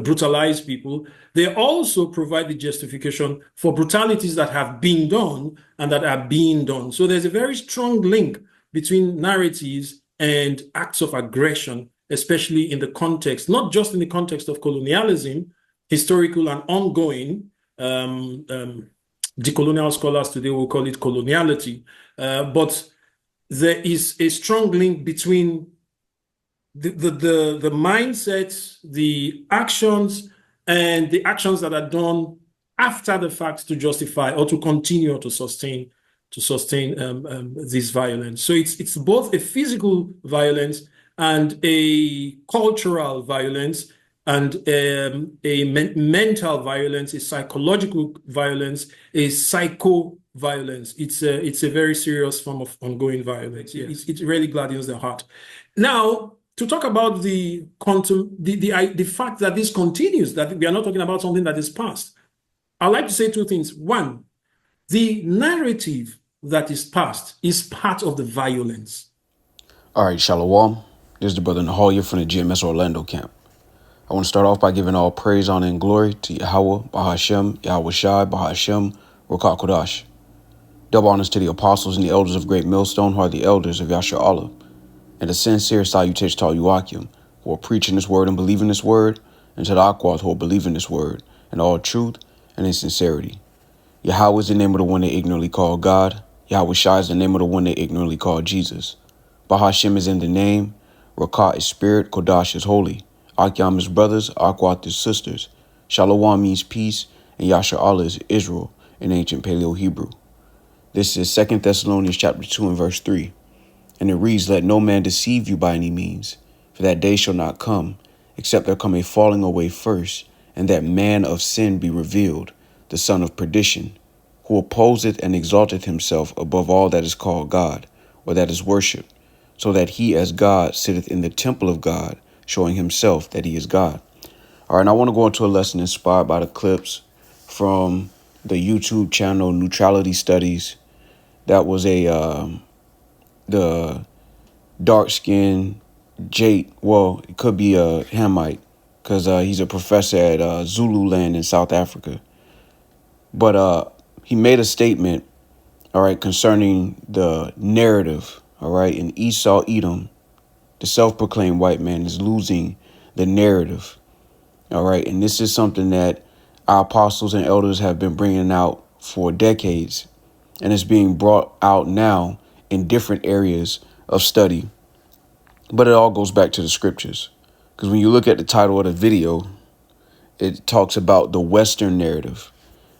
brutalize people, they also provide the justification for brutalities that have been done and that are being done. So there's a very strong link between narratives and acts of aggression, especially in the context, not just in the context of colonialism, historical and ongoing. Decolonial scholars today will call it coloniality, but there is a strong link between the mindsets, the actions, and the actions that are done after the fact to justify or to continue or to sustain this violence. So it's both a physical violence and a cultural violence and mental violence, a psychological violence, a psycho violence. It's a very serious form of ongoing violence. Yeah, it really gladdens the heart. Now, to talk about the fact that this continues, that we are not talking about something that is past, I'd like to say two things. One, the narrative that is past is part of the violence. All right, Shalom. This is the brother Nahalia from the GMS Orlando camp. I want to start off by giving all praise, honor, and glory to Yahweh, Bahashem, Yahweh Shai, Bahashem, Ruach HaKodesh. Double honors to the apostles and the elders of Great Millstone, who are the elders of Yasha Allah. And a sincere salutation to all you Akim, who are preaching this word and believing this word, and to the Aquas who are believing this word, in all truth and in sincerity. Yahweh is the name of the one they ignorantly call God. Yahweh Shai is the name of the one they ignorantly call Jesus. Bahashem is in the name. Rakat is spirit. Kodash is holy. Akyam is brothers. Akwat is sisters. Shalom means peace. And Yasha Allah is Israel in ancient Paleo-Hebrew. This is 2 Thessalonians chapter 2 and verse 3. And it reads, "Let no man deceive you by any means, for that day shall not come, except there come a falling away first, and that man of sin be revealed, the son of perdition, who opposeth and exalteth himself above all that is called God, or that is worshipped, so that he as God sitteth in the temple of God, showing himself that he is God." All right, and I want to go into a lesson inspired by the clips from the YouTube channel Neutrality Studies. That was the dark-skinned Jate, well, it could be a Hamite, because he's a professor at Zululand in South Africa. But he made a statement, all right, concerning the narrative, all right, in Esau, Edom, the self-proclaimed white man is losing the narrative, all right, and this is something that our apostles and elders have been bringing out for decades, and it's being brought out now in different areas of study. But it all goes back to the scriptures, because when you look at the title of the video, it talks about the Western narrative.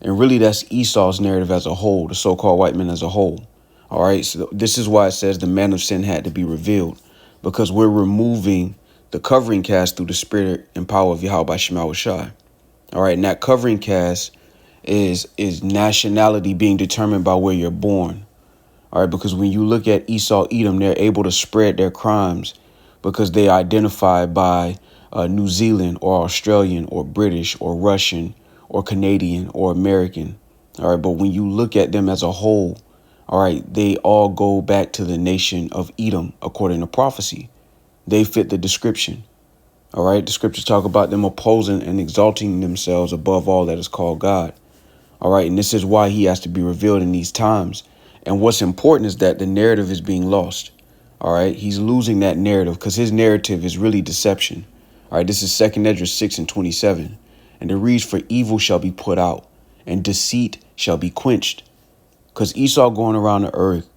And really, that's Esau's narrative as a whole, the so-called white man as a whole. All right, so this is why it says the man of sin had to be revealed, because we're removing the covering cast through the spirit and power of Yahweh Shema Shai. All right, and that covering cast is nationality being determined by where you're born. All right, because when you look at Esau, Edom, they're able to spread their crimes because they identify by New Zealand or Australian or British or Russian or Canadian or American. All right, but when you look at them as a whole, all right, they all go back to the nation of Edom, according to prophecy. They fit the description. All right, the scriptures talk about them opposing and exalting themselves above all that is called God. All right, and this is why he has to be revealed in these times. And what's important is that the narrative is being lost. All right, he's losing that narrative because his narrative is really deception. All right, this is 2 Esdras 6 and 27. And it reads, "For evil shall be put out, and deceit shall be quenched." Because Esau going around the earth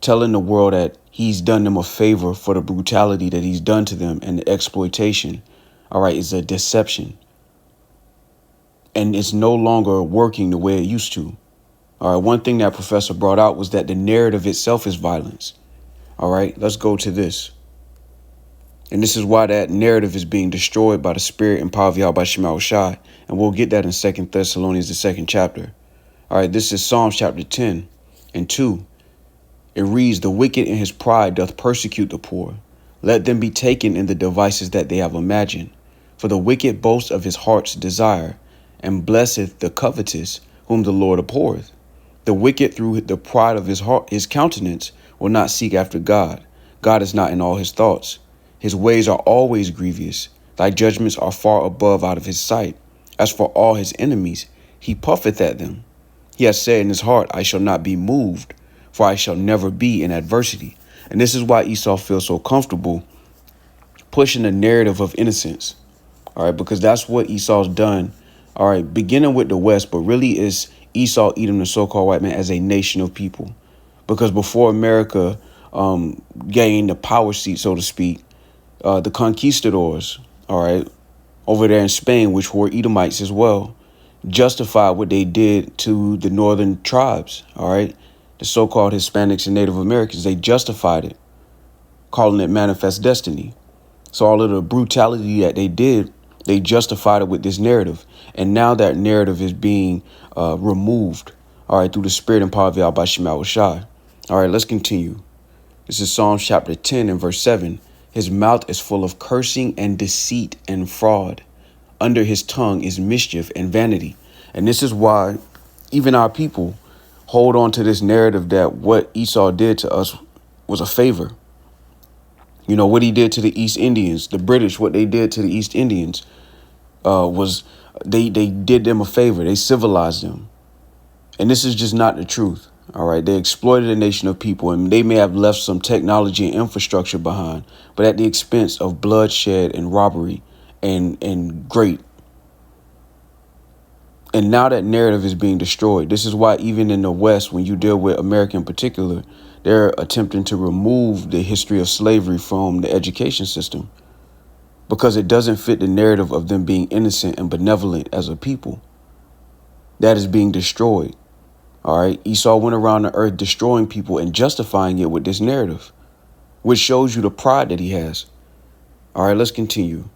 telling the world that he's done them a favor for the brutality that he's done to them and the exploitation, all right, is a deception. And it's no longer working the way it used to. All right, one thing that professor brought out was that the narrative itself is violence. All right, let's go to this. And this is why that narrative is being destroyed by the spirit and power of Yahweh Shema Shai. And we'll get that in 2 Thessalonians, the 2nd chapter. All right, this is Psalms chapter 10 and 2. It reads, "The wicked in his pride doth persecute the poor. Let them be taken in the devices that they have imagined. For the wicked boasts of his heart's desire, and blesseth the covetous, whom the Lord abhorreth. The wicked through the pride of his heart, his countenance, will not seek after God. God is not in all his thoughts. His ways are always grievous. Thy judgments are far above out of his sight. As for all his enemies, he puffeth at them. He has said in his heart, I shall not be moved, for I shall never be in adversity. And this is why Esau feels so comfortable pushing a narrative of innocence. All right, because that's what Esau's done. All right, beginning with the West, but really is Esau, Edom, the so-called white man, as a nation of people. Because before America gained the power seat, so to speak, the conquistadors, all right, over there in Spain, which were Edomites as well, justified what they did to the northern tribes, all right, the so-called Hispanics and Native Americans. They justified it, calling it manifest destiny. So all of the brutality that they did, they justified it with this narrative. And now that narrative is being removed, all right, through the spirit and power of Yahweh Shema Shai. All right, let's continue. This is Psalms chapter 10 and verse 7. His mouth is full of cursing and deceit and fraud. Under his tongue is mischief and vanity. And this is why even our people hold on to this narrative that what Esau did to us was a favor. You know, what he did to the East Indians, the British, what they did to the East Indians was they did them a favor. They civilized them. And this is just not the truth. All right. They exploited a nation of people, and they may have left some technology and infrastructure behind, but at the expense of bloodshed and robbery and great. And now that narrative is being destroyed. This is why even in the West, when you deal with America in particular, they're attempting to remove the history of slavery from the education system because it doesn't fit the narrative of them being innocent and benevolent as a people. That is being destroyed. All right. Esau went around the earth destroying people and justifying it with this narrative, which shows you the pride that he has. All right, let's continue.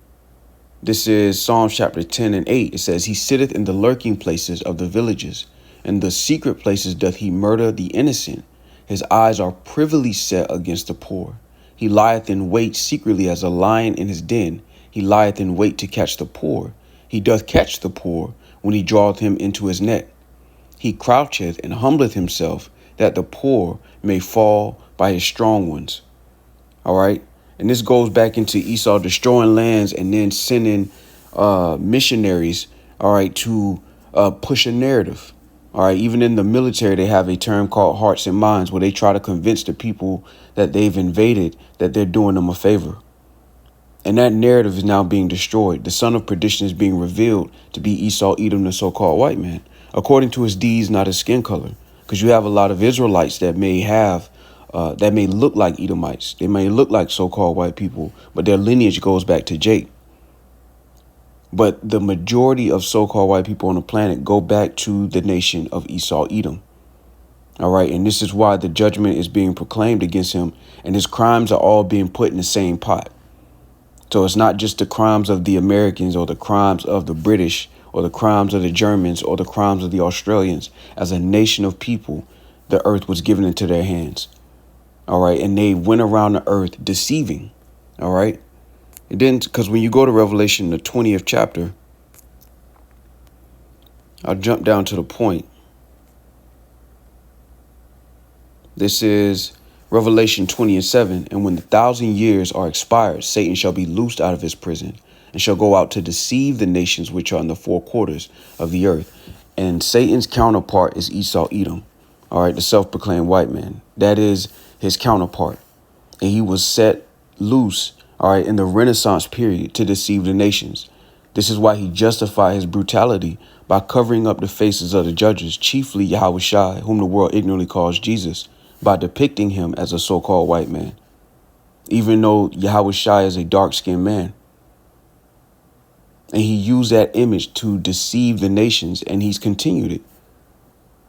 This is Psalms chapter 10 and 8. It says, he sitteth in the lurking places of the villages, and the secret places doth he murder the innocent. His eyes are privily set against the poor. He lieth in wait secretly as a lion in his den. He lieth in wait to catch the poor. He doth catch the poor when he draweth him into his net. He croucheth and humbleth himself, that the poor may fall by his strong ones. All right. And this goes back into Esau destroying lands and then sending missionaries, all right, to push a narrative. All right. Even in the military, they have a term called hearts and minds, where they try to convince the people that they've invaded that they're doing them a favor. And that narrative is now being destroyed. The son of perdition is being revealed to be Esau, Edom, the so-called white man, according to his deeds, not his skin color. Because you have a lot of Israelites that may have that may look like Edomites. They may look like so-called white people, but their lineage goes back to Jake. But the majority of so-called white people on the planet go back to the nation of Esau, Edom. All right. And this is why the judgment is being proclaimed against him. And his crimes are all being put in the same pot. So it's not just the crimes of the Americans or the crimes of the British or the crimes of the Germans or the crimes of the Australians. As a nation of people, the earth was given into their hands. All right. And they went around the earth deceiving. All right. It didn't, because when you go to Revelation, the 20th chapter, I'll jump down to the point. This is Revelation 20 and 7. And when the 1,000 years are expired, Satan shall be loosed out of his prison and shall go out to deceive the nations which are in the four quarters of the earth. And Satan's counterpart is Esau, Edom. All right. The self-proclaimed white man. That is his counterpart. And he was set loose, all right, in the Renaissance period to deceive the nations. This is why he justified his brutality by covering up the faces of the judges, chiefly Yahweh Shai, whom the world ignorantly calls Jesus, by depicting him as a so-called white man, even though Yahweh Shai is a dark-skinned man. And he used that image to deceive the nations, and he's continued it.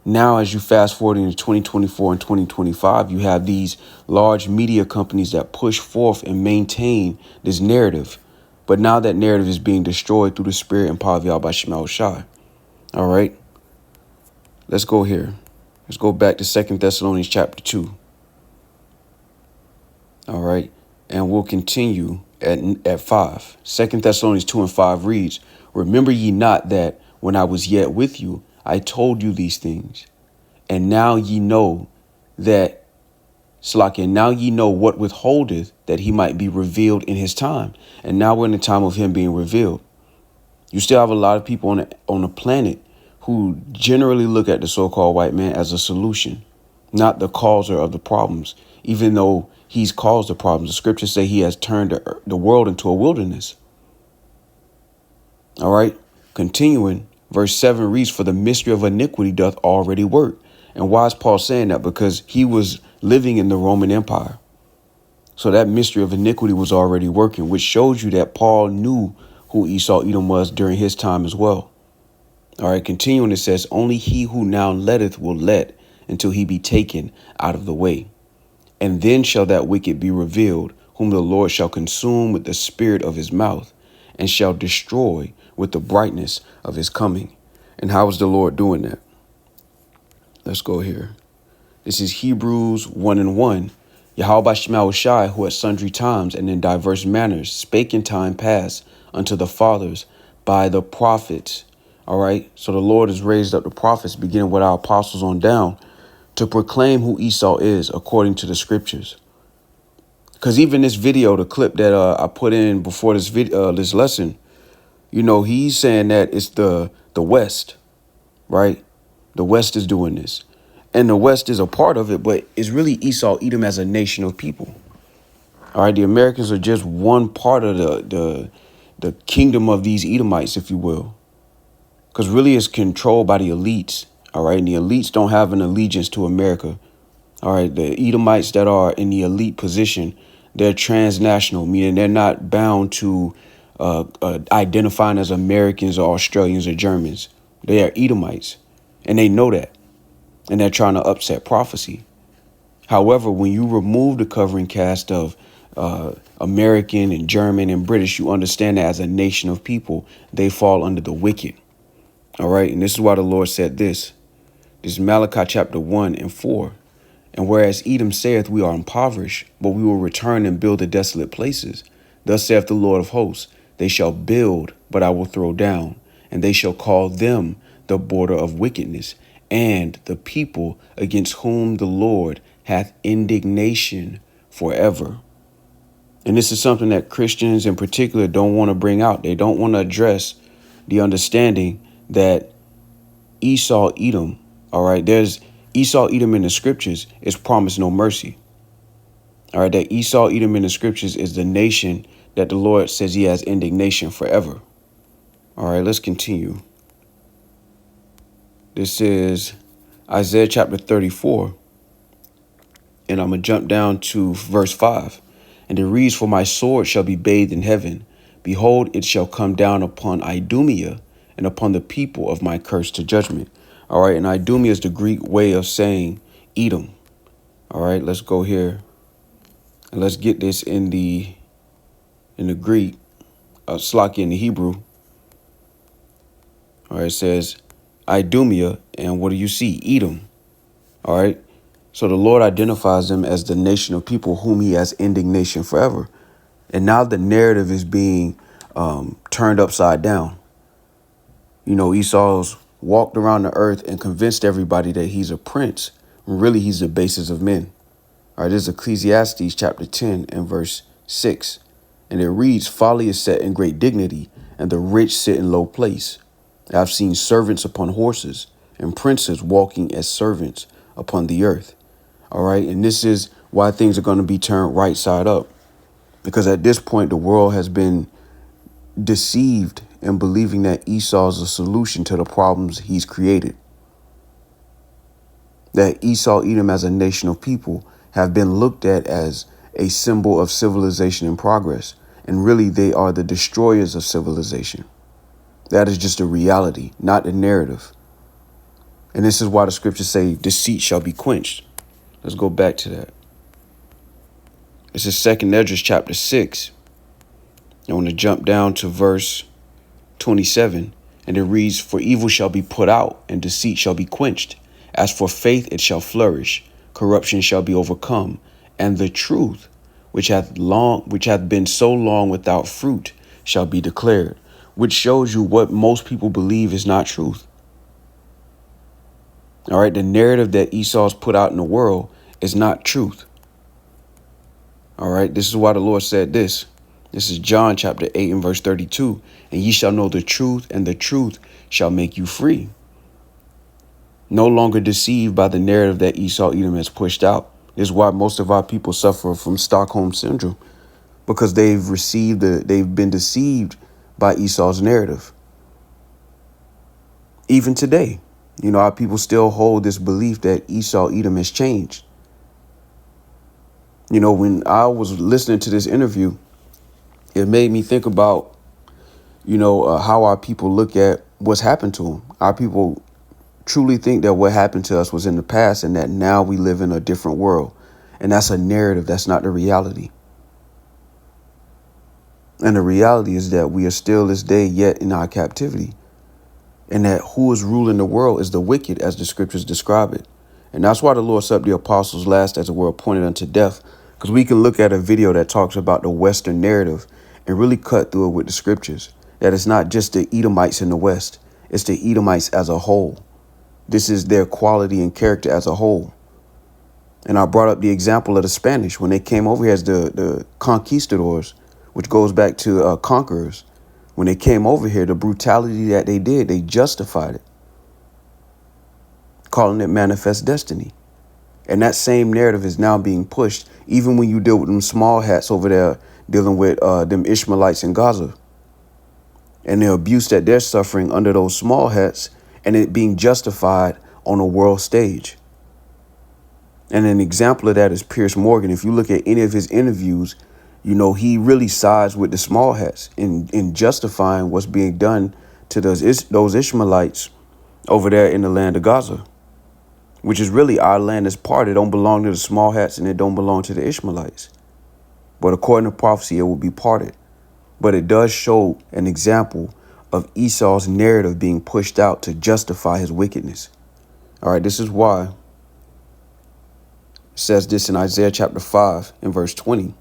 Now, as you fast forward into 2024 and 2025, you have these large media companies that push forth and maintain this narrative. But now that narrative is being destroyed through the spirit and power of Yahweh Shema Shai. All right. Let's go here. Let's go back to 2 Thessalonians chapter 2. All right. And we'll continue at 5. 2 Thessalonians 2 and 5 reads, remember ye not that when I was yet with you, I told you these things, and now ye know that Slack, and now ye know what withholdeth, that he might be revealed in his time. And now we're in the time of him being revealed. You still have a lot of people on the planet who generally look at the so-called white man as a solution, not the causer of the problems, even though he's caused the problems. The scriptures say he has turned the world into a wilderness. All right. Continuing, verse 7 reads, for the mystery of iniquity doth already work. And why is Paul saying that? Because he was living in the Roman Empire. So that mystery of iniquity was already working, which shows you that Paul knew who Esau Edom was during his time as well. All right. Continuing, it says, only he who now letteth will let until he be taken out of the way. And then shall that wicked be revealed, whom the Lord shall consume with the spirit of his mouth, and shall destroy with the brightness of his coming. And how is the Lord doing that? Let's go here. This is Hebrews 1:1. Yahweh Shema Shai, who at sundry times and in diverse manners spake in time past unto the fathers by the prophets. All right. So the Lord has raised up the prophets, beginning with our apostles on down, to proclaim who Esau is according to the scriptures. Because even this video, the clip that I put in before this video, this lesson, you know, he's saying that it's the West, right? The West is doing this, and the West is a part of it, but it's really Esau Edom as a nation of people. All right, the Americans are just one part of the kingdom of these Edomites, if you will, because really it's controlled by the elites. All right, and the elites don't have an allegiance to America. All right, the Edomites that are in the elite position, they're transnational, meaning they're not bound to identifying as Americans or Australians or Germans. They are Edomites, and they know that, and they're trying to upset prophecy. However, when you remove the covering cast of American and German and British, you understand that as a nation of people, they fall under the wicked. All right, and this is why the Lord said this. This is Malachi chapter 1:4. And whereas Edom saith, we are impoverished, but we will return and build the desolate places. Thus saith the Lord of hosts, they shall build, but I will throw down, and they shall call them the border of wickedness, and the people against whom the Lord hath indignation forever. And this is something that Christians in particular don't want to bring out. They don't want to address the understanding that Esau Edom, all right, there's Esau Edom in the scriptures is promised no mercy. All right, that Esau Edom in the scriptures is the nation that the Lord says he has indignation forever. All right, let's continue. This is Isaiah chapter 34. And I'm going to jump down to verse 5. And it reads, for my sword shall be bathed in heaven. Behold, it shall come down upon Idumea and upon the people of my curse to judgment. All right, and Idumea is the Greek way of saying Edom. All right, let's go here. And let's get this in the Greek, Slaki in the Hebrew. All right, it says Idumea, and what do you see? Edom. All right. So the Lord identifies them as the nation of people whom he has indignation forever. And now the narrative is being turned upside down. You know, Esau's walked around the earth and convinced everybody that he's a prince. When really, he's the basis of men. All right, this is Ecclesiastes chapter 10 and verse 6. And it reads, folly is set in great dignity, and the rich sit in low place. I've seen servants upon horses, and princes walking as servants upon the earth. All right, and this is why things are going to be turned right side up. Because at this point, the world has been deceived in believing that Esau is a solution to the problems he's created. That Esau Edom as a nation of people have been looked at as a symbol of civilization and progress. And really, they are the destroyers of civilization. That is just a reality, not a narrative. And this is why the scriptures say deceit shall be quenched. Let's go back to that. This is 2 Esdras chapter 6. I want to jump down to verse 27. And it reads, for evil shall be put out, and deceit shall be quenched. As for faith, it shall flourish. Corruption shall be overcome. And the truth, which hath been so long without fruit, shall be declared. Which shows you what most people believe is not truth. All right, the narrative that Esau's put out in the world is not truth. All right. This is why the Lord said this. This is John chapter 8 and verse 32. And ye shall know the truth, and the truth shall make you free. No longer deceived by the narrative that Esau Edom has pushed out. This is why most of our people suffer from Stockholm syndrome, because they've been deceived by Esau's narrative. Even today, our people still hold this belief that Esau Edom has changed. When I was listening to this interview, it made me think about, how our people look at what's happened to them. Our people truly think that what happened to us was in the past and that now we live in a different world. And that's a narrative. That's not the reality. And the reality is that we are still this day yet in our captivity, and that who is ruling the world is the wicked, as the scriptures describe it. And that's why the Lord set up the apostles last as it were appointed unto death, because we can look at a video that talks about the Western narrative and really cut through it with the scriptures, that it's not just the Edomites in the West, it's the Edomites as a whole. This is their quality and character as a whole. And I brought up the example of the Spanish when they came over here as the conquistadors, which goes back to conquerors. When they came over here, the brutality that they did, they justified it, calling it manifest destiny. And that same narrative is now being pushed, even when you deal with them small hats over there, dealing with them Ishmaelites in Gaza, and the abuse that they're suffering under those small hats, and it being justified on a world stage. And an example of that is Piers Morgan. If you look at any of his interviews, he really sides with the small hats in justifying what's being done to those Ishmaelites over there in the land of Gaza, which is really our land is part. It don't belong to the small hats and it don't belong to the Ishmaelites. But according to prophecy, it will be parted. But it does show an example of Esau's narrative being pushed out to justify his wickedness. All right, this is why it says this in Isaiah chapter 5 and verse 20.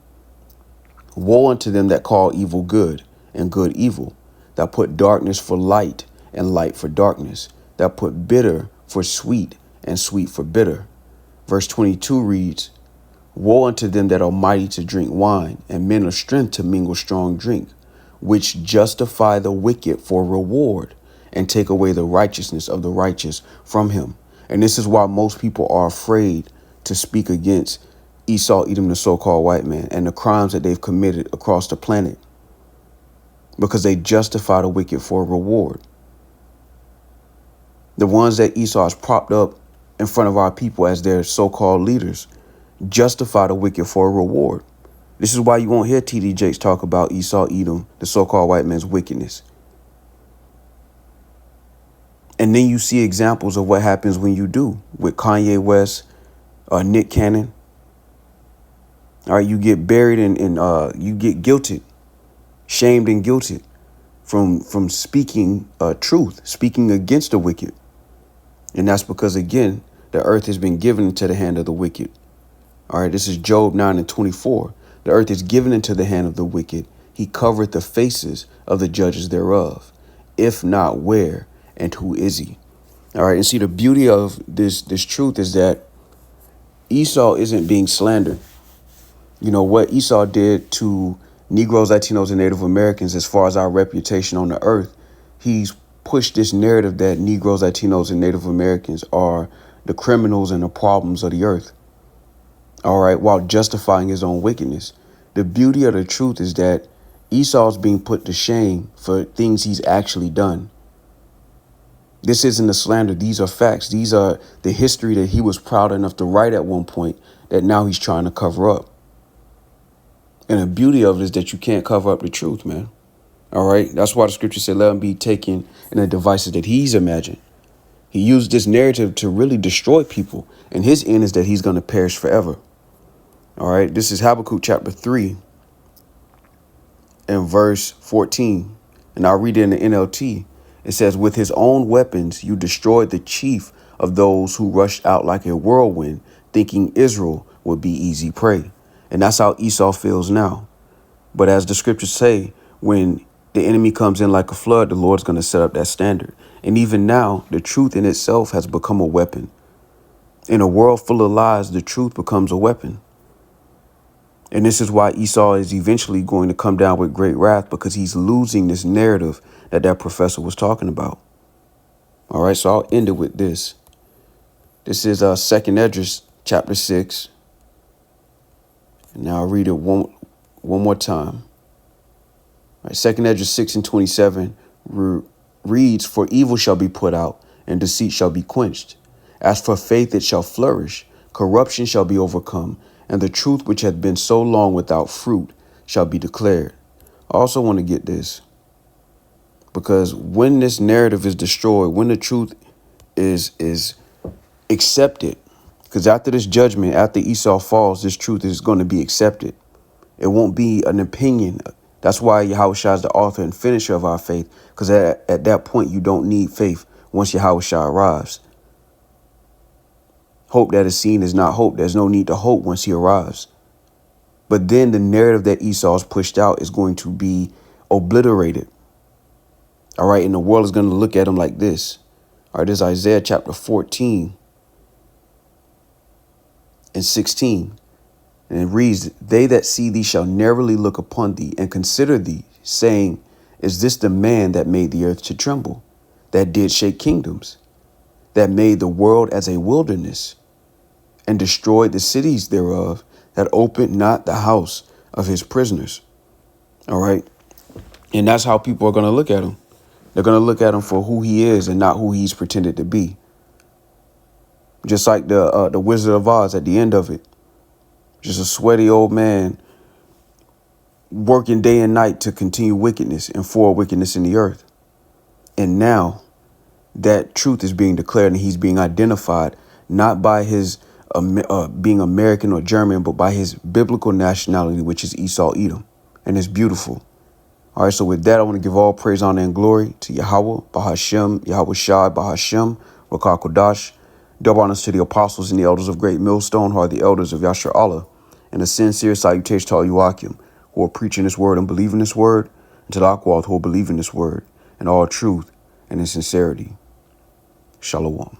Woe unto them that call evil good and good evil, that put darkness for light and light for darkness, that put bitter for sweet and sweet for bitter. Verse 22 reads, Woe unto them that are mighty to drink wine, and men of strength to mingle strong drink, which justify the wicked for reward, and take away the righteousness of the righteous from him. And this is why most people are afraid to speak against Esau Edom, the so-called white man, and the crimes that they've committed across the planet, because they justify the wicked for a reward. The ones that Esau has propped up in front of our people as their so-called leaders justify the wicked for a reward. This is why you won't hear T.D. Jakes talk about Esau Edom, the so-called white man's wickedness. And then you see examples of what happens when you do with Kanye West, Nick Cannon. All right, you get buried and you get guilted, shamed and guilted from speaking truth, speaking against the wicked. And that's because, again, the earth has been given into the hand of the wicked. All right, this is Job 9 and 24. The earth is given into the hand of the wicked. He covereth the faces of the judges thereof. If not, where and who is he? All right, and see, the beauty of this truth is that Esau isn't being slandered. What Esau did to Negroes, Latinos, and Native Americans, as far as our reputation on the earth, he's pushed this narrative that Negroes, Latinos, and Native Americans are the criminals and the problems of the earth. All right, while justifying his own wickedness. The beauty of the truth is that Esau's being put to shame for things he's actually done. This isn't a slander. These are facts. These are the history that he was proud enough to write at one point that now he's trying to cover up. And the beauty of it is that you can't cover up the truth, man. All right. That's why the scripture said, let him be taken in the devices that he's imagined. He used this narrative to really destroy people. And his end is that he's going to perish forever. All right. This is Habakkuk chapter 3 and verse 14. And I'll read it in the NLT. It says, with his own weapons, you destroyed the chief of those who rushed out like a whirlwind, thinking Israel would be easy prey. And that's how Esau feels now. But as the scriptures say, when the enemy comes in like a flood, the Lord's going to set up that standard. And even now, the truth in itself has become a weapon. In a world full of lies, the truth becomes a weapon. And this is why Esau is eventually going to come down with great wrath, because he's losing this narrative that that professor was talking about. All right, so I'll end it with this. This is Second Esdras chapter 6. And now I'll read it one more time. All right, Second Esdras 6:27 reads, "For evil shall be put out, and deceit shall be quenched. As for faith, it shall flourish. Corruption shall be overcome, and the truth which hath been so long without fruit shall be declared." I also want to get this, because when this narrative is destroyed, when the truth is accepted, because after this judgment, after Esau falls, this truth is going to be accepted. It won't be an opinion. That's why Yahushua is the author and finisher of our faith, because at that point, you don't need faith once Yahushua arrives. Hope that is seen is not hope. There's no need to hope once he arrives. But then the narrative that Esau's pushed out is going to be obliterated. All right. And the world is going to look at him like this. All right. This is Isaiah chapter 14:16. And it reads, "They that see thee shall narrowly look upon thee and consider thee, saying, Is this the man that made the earth to tremble, that did shake kingdoms, that made the world as a wilderness, and destroyed the cities thereof, that opened not the house of his prisoners?" All right. And that's how people are going to look at him. They're going to look at him for who he is and not who he's pretended to be. Just like the Wizard of Oz at the end of it. Just a sweaty old man working day and night to continue wickedness and for wickedness in the earth. And now that truth is being declared, and he's being identified not by his being American or German, but by his biblical nationality, which is Esau Edom. And it's beautiful. All right, so with that, I want to give all praise, honor, and glory to Yahweh, Bahashem, Yahweh Shai, Bahashem, Rakah Kodash. Double honors to the apostles and the elders of Great Millstone, who are the elders of Yashar Allah. And a sincere salutation to all you Akim, who are preaching this word and believing this word, and to the Akwad, who will believe in this word, and all truth and in sincerity. Shalom.